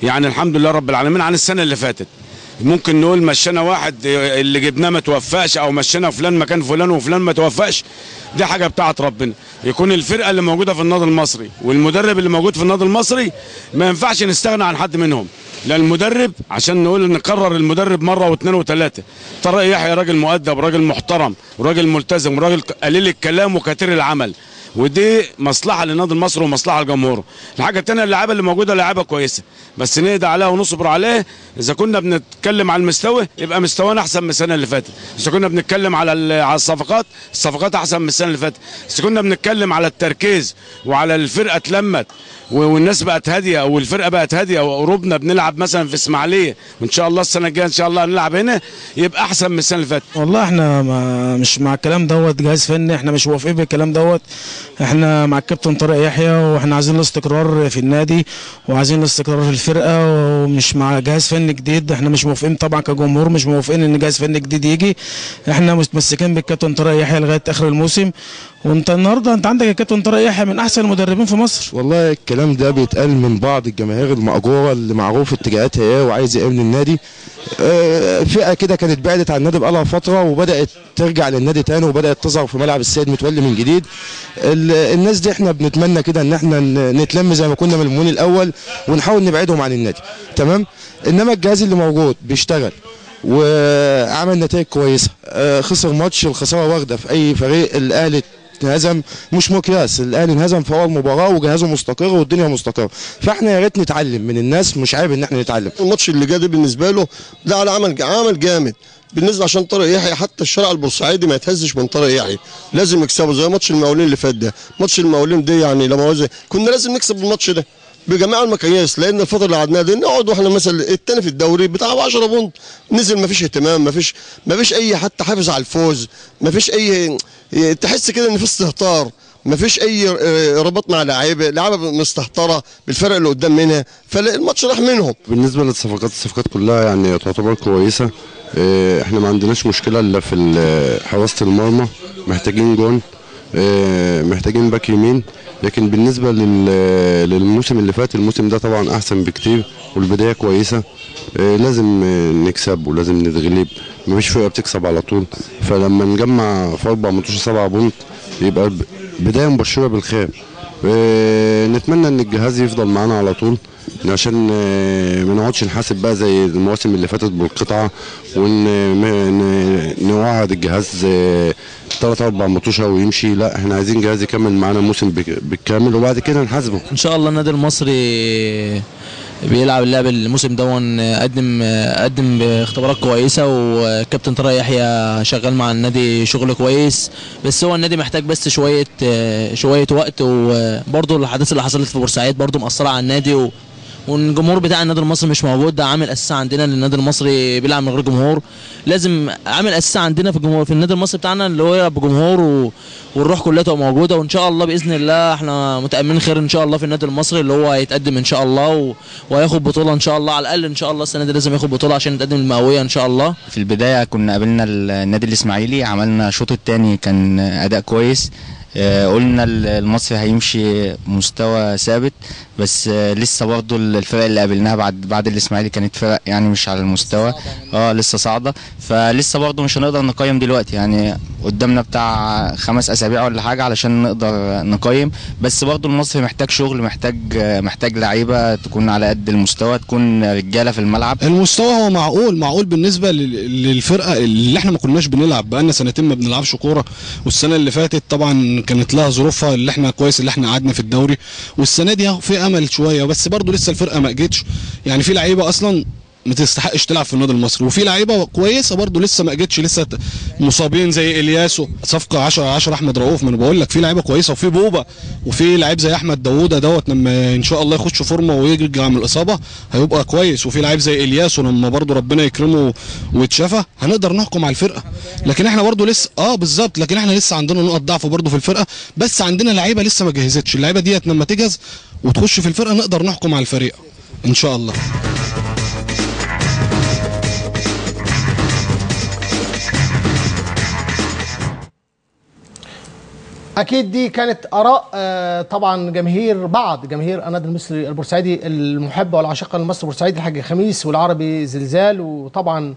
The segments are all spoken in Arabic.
يعني الحمد لله رب العالمين عن السنه اللي فاتت. ممكن نقول مشينا واحد اللي جبناه ما توفقش، او مشينا فلان مكان فلان وفلان ما توفقش، دي حاجه بتاعت ربنا. يكون الفرقه اللي موجوده في النادي المصري والمدرب اللي موجود في النادي المصري ما ينفعش نستغنى عن حد منهم. لا المدرب عشان نقول نقرر المدرب مره واثنين وثلاثه. طارق يحيى راجل مؤدب وراجل محترم وراجل ملتزم وراجل قليل الكلام وكثير العمل، ودي مصلحه للنادي المصري ومصلحه لجمهوره. الحاجه الثانيه اللعيبه اللي موجوده لعيبه كويسه، بس نهدى عليها ونصبر عليه. اذا كنا بنتكلم على المستوى يبقى مستوانا احسن من السنه اللي فاتت، اذا كنا بنتكلم على الصفقات احسن من السنه اللي فاتت، اذا كنا بنتكلم على التركيز وعلى الفرقه اتلمت والناس بقت هاديه والفرقه بقت هاديه وقربنا بنلعب مثلا في اسماعيليه، وان شاء الله السنه الجايه ان شاء الله هنلعب هنا يبقى احسن من السنه اللي فاتت. والله احنا مش مع الكلام دوت، جهاز فني احنا مش موافقين بالكلام دوت. احنا مع الكابتن طارق يحيى واحنا عايزين الاستقرار في النادي وعايزين الاستقرار في الفرقه، ومش مع جهاز فني جديد. احنا مش موافقين طبعا كجمهور، مش موافقين ان جهاز فني جديد يجي. احنا متمسكين بالكابتن طارق يحيى لغايه اخر الموسم. وانت النهارده انت عندك الكابتن طارق يحيى من احسن المدربين في مصر. والله الكلام ده بيتقال من بعض الجماهير المأجوره اللي معروف اتجاهاتها ايه وعايز يقابل النادي. فئه كده كانت بعدت عن النادي بقالها فتره وبدات ترجع للنادي تاني وبدات تظهر في ملعب السيد متولي من جديد. الناس دي احنا بنتمنى كده ان احنا نتلم زي ما كنا ملمون الاول ونحاول نبعدهم عن النادي، تمام؟ انما الجهاز اللي موجود بيشتغل وعمل نتائج كويسه. خسر ماتش، الخساره واخده في اي فريق. الاهلي انهزم، مش مقياس، الاهلي انهزم في اول مباراه وجهازه مستقر والدنيا مستقره. فاحنا يا ريت نتعلم من الناس، مش عيب ان احنا نتعلم. الماتش اللي جاي ده بالنسبه له ده على عمل جامد بالنسبه عشان طارق يحيى. حتى الشارع البورسعيدي ما يتهزش من طارق يحيى، لازم يكسبه زي ماتش المقاولين اللي فات ده. ماتش المقاولين ده يعني لما كنا لازم نكسب الماتش ده بجميع المقاييس، لان الفتره اللي قعدناها دي نقعد واحنا مثلا الثاني في الدوري بتاع 10 بونت نزل، ما فيش اهتمام، ما فيش اي حتى حافز على الفوز، ما فيش اي، تحس كده ان في استهتار، ما فيش اي رباط مع لعيبه مستهتره بالفرق اللي قدام منها، فالماتش راح منهم. بالنسبه للصفقات، الصفقات كلها يعني تعتبر كويسه. احنا ما عندناش مشكله الا في حراسه المرمى، محتاجين جون، محتاجين باك يمين. لكن بالنسبه للموسم اللي فات، الموسم ده طبعا احسن بكتير والبدايه كويسه. لازم نكسب ولازم نتغلب، مفيش فرقه بتكسب على طول. فلما نجمع في 4 ماتشات 7 بونت يبقى بدايه مبشره بالخير. نتمنى ان الجهاز يفضل معانا على طول عشان ما نقعدش نحاسب بقى زي المواسم اللي فاتت بالقطعه ونوعد الجهاز 3-4 ماتشات ويمشي. لا، احنا عايزين جهاز يكمل معانا الموسم بالكامل وبعد كده نحاسبه ان شاء الله. النادي المصري بيلعب اللعب الموسم ده، قدم باختبارات كويسه، والكابتن طارق يحيى شغال مع النادي شغل كويس. بس هو النادي محتاج بس شويه وقت، وبرضه الاحداث اللي حصلت في بورسعيد برضه مأثره على النادي، والجمهور بتاع النادي المصري مش موجود. ده عامل اساسي عندنا، النادي المصري بيلعب من غير جمهور. لازم عامل اساسي عندنا في النادي المصري بتاعنا اللي هو يلعب بجمهور والروح كلها تبقى موجوده. وان شاء الله باذن الله احنا متاملين خير ان شاء الله في النادي المصري، اللي هو هيتقدم ان شاء الله وهياخد بطوله ان شاء الله. على الاقل ان شاء الله السنه دي لازم ياخد بطوله عشان يتقدم المئويه ان شاء الله. في البدايه كنا قابلنا النادي الاسماعيلي، عملنا الشوط الثاني كان اداء كويس. قلنا المصري هيمشي مستوى ثابت، بس لسه برضه الفرق اللي قابلناها بعد الاسماعيلي كانت فرق يعني مش على المستوى، لسه صاعده. فلسه برضه مش هنقدر نقيم دلوقتي، يعني قدامنا بتاع 5 أسابيع ولا حاجه علشان نقدر نقيم. بس برضه المصري محتاج شغل، محتاج لعيبه تكون على قد المستوى، تكون رجاله في الملعب. المستوى هو معقول بالنسبه للفرقه اللي احنا ما كناش بنلعب، بقالنا سنتين ما بنلعبش كوره، والسنه اللي فاتت طبعا كانت لها ظروفها اللي احنا كويس اللي احنا قعدنا في الدوري، والسنه دي في امل شويه، بس برضه لسه الفرقه ما اجتش. يعني في لعيبه اصلا ما تستحقش تلعب في النادي المصري، وفي لعيبه كويسه برضه لسه ما اجتش، لسه مصابين زي الياسو. صفقه 10 احمد رؤوف، ما انا بقول لك في لعيبه كويسه، وفي بوبا، وفي لعيب زي احمد داوودة دوت لما ان شاء الله يخش فورمه ويرجع من الاصابه هيبقى كويس، وفي لعيب زي الياسو لما برضه ربنا يكرمه ويتشافى هنقدر نحكم على الفرقه. لكن احنا برضه لسه بالظبط، لكن احنا لسه عندنا نقط ضعف برضه في الفرقه، بس عندنا لعيبه لسه ما جهزتش. اللعيبه ديت لما تجهز وتخش في الفرقه نقدر نحكم على الفريق ان شاء الله. اكيد دي كانت اراء طبعا بعض جماهير النادي المصري البورسعيدي المحبه والعاشقه للمصري البورسعيدي، الحاج خميس والعربي زلزال، وطبعا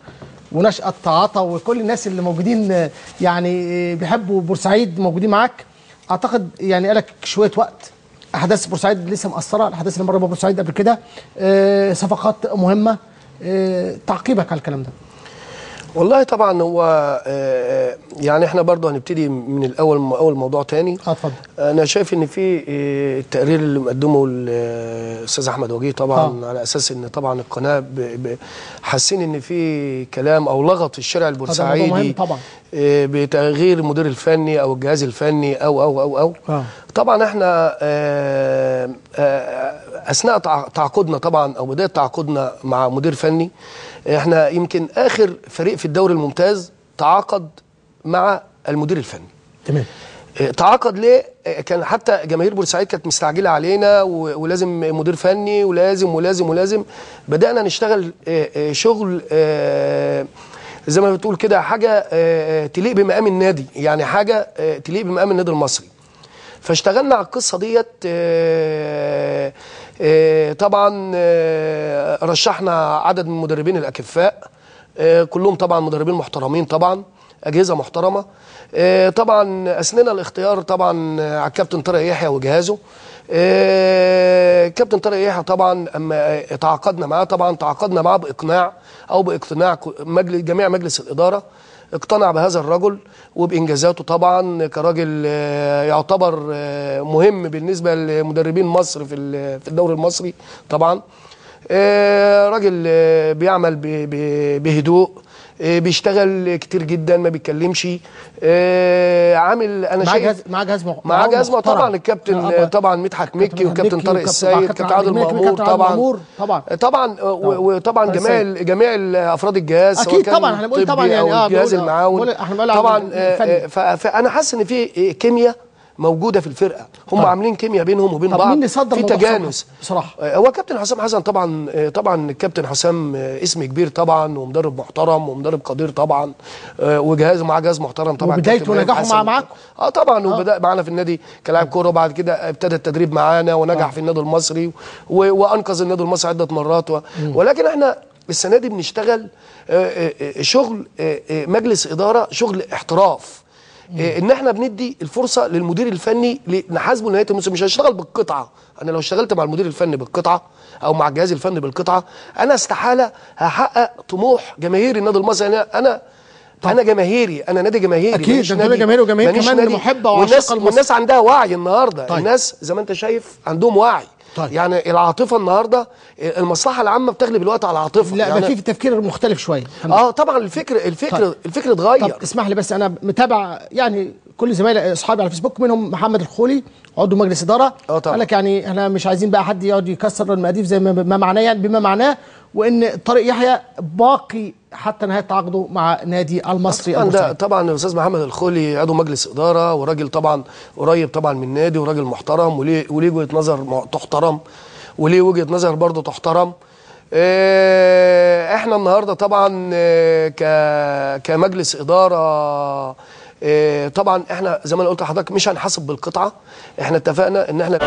ونشأة عطا، وكل الناس اللي موجودين يعني بيحبوا بورسعيد موجودين معاك. اعتقد يعني قالك شويه وقت، احداث بورسعيد لسه مأثره، الاحداث اللي مرت بورسعيد قبل كده، صفقات مهمه، تعقيبك على الكلام ده. والله طبعا هو يعني احنا برضو هنبتدي من اول موضوع تاني. اتفضل. انا شايف ان في التقرير اللي مقدمه الاستاذ احمد وجيه طبعا على اساس ان طبعا القناه حاسين ان في كلام او لغط في الشارع البورسعيدي طبعا بتغيير المدير الفني او الجهاز الفني او طبعا احنا اثناء تعاقدنا طبعا او بدايه تعاقدنا مع مدير فني، احنا يمكن اخر فريق في الدوري الممتاز تعاقد مع المدير الفني. تمام. تعاقد ليه؟ كان حتى جماهير بورسعيد كانت مستعجله علينا ولازم مدير فني ولازم بدانا نشتغل شغل زي ما بتقول كده حاجه تليق بمقام النادي، يعني حاجه تليق بمقام النادي المصري. فاشتغلنا على القصه ديت. طبعا رشحنا عدد من المدربين الاكفاء، كلهم طبعا مدربين محترمين، طبعا اجهزه محترمه. طبعا اثنينا الاختيار طبعا على الكابتن طارق يحيى وجهازه. كابتن طارق يحيى طبعا اما تعاقدنا معاه تعاقدنا معاه باقناع جميع مجلس الاداره، اقتنع بهذا الرجل وبانجازاته طبعا كراجل يعتبر مهم بالنسبه لمدربين مصر في الدوري المصري. طبعا راجل بيعمل بهدوء، بيشتغل كتير جدا، ما بيتكلمش، عامل انا شايف معاه جهاز طبعا الكابتن طبعا مدحت مكي وكابتن طارق السيد، كابتن عادل مأمور طبعا وطبعا جميع افراد الجهاز اكيد طبعا هنقول طبعا يعني الجهاز المعاون طبعا. فانا حاسس ان في كيمياء موجوده في الفرقه، هم عاملين كيمياء بينهم وبين بعض، في تجانس بصراحه. هو كابتن حسام حسن طبعا الكابتن حسام اسم كبير طبعا ومدرب محترم ومدرب قدير طبعا، وجهاز معاه جهاز محترم طبعا. وبدايته ونجاحه معاكم طبعا وبدا معانا في النادي كلاعب كوره، وبعد كده ابتدى التدريب معانا ونجح في النادي المصري وانقذ النادي المصري عده مرات ولكن احنا السنه دي بنشتغل شغل مجلس اداره، شغل احتراف. ان احنا بندي الفرصه للمدير الفني نحاسبه لنهايه الموسم. مش هشتغل بالقطعه، انا لو اشتغلت مع المدير الفني بالقطعه او مع الجهاز الفني بالقطعه انا استحاله هحقق طموح جماهير النادي المصري. انا جماهيري، انا نادي جماهيري اكيد، ده نادي جماهيري وجماهير كمان محبه وعاشقه للمصري، والناس عندها وعي النهارده. طيب. الناس زي ما انت شايف عندهم وعي. طيب. يعني العاطفه النهارده، المصلحه العامه بتغلب الوقت على العاطفه. لا يعني في تفكير مختلف شويه. طبعا الفكر اتغير. طب اسمح لي بس، انا متابع يعني كل زمايلي اصحابي على فيسبوك، منهم محمد الخولي عضو مجلس اداره، قال لك يعني احنا مش عايزين بقى حد يقعد يكسر المقاديف زي ما معناه، يعني بما معناه، وان طارق يحيى باقي حتى نهايه تعاقده مع نادي المصري البورسعيدي. طبعا الاستاذ محمد الخولي عضو مجلس اداره وراجل طبعا قريب طبعا من النادي وراجل محترم وليه وجهه نظر تحترم وليه وجهه نظر برضه تحترم. احنا النهارده طبعا كمجلس اداره طبعا احنا زي ما انا قلت لحضرتك مش هنحاسب بالقطعه. احنا اتفقنا ان احنا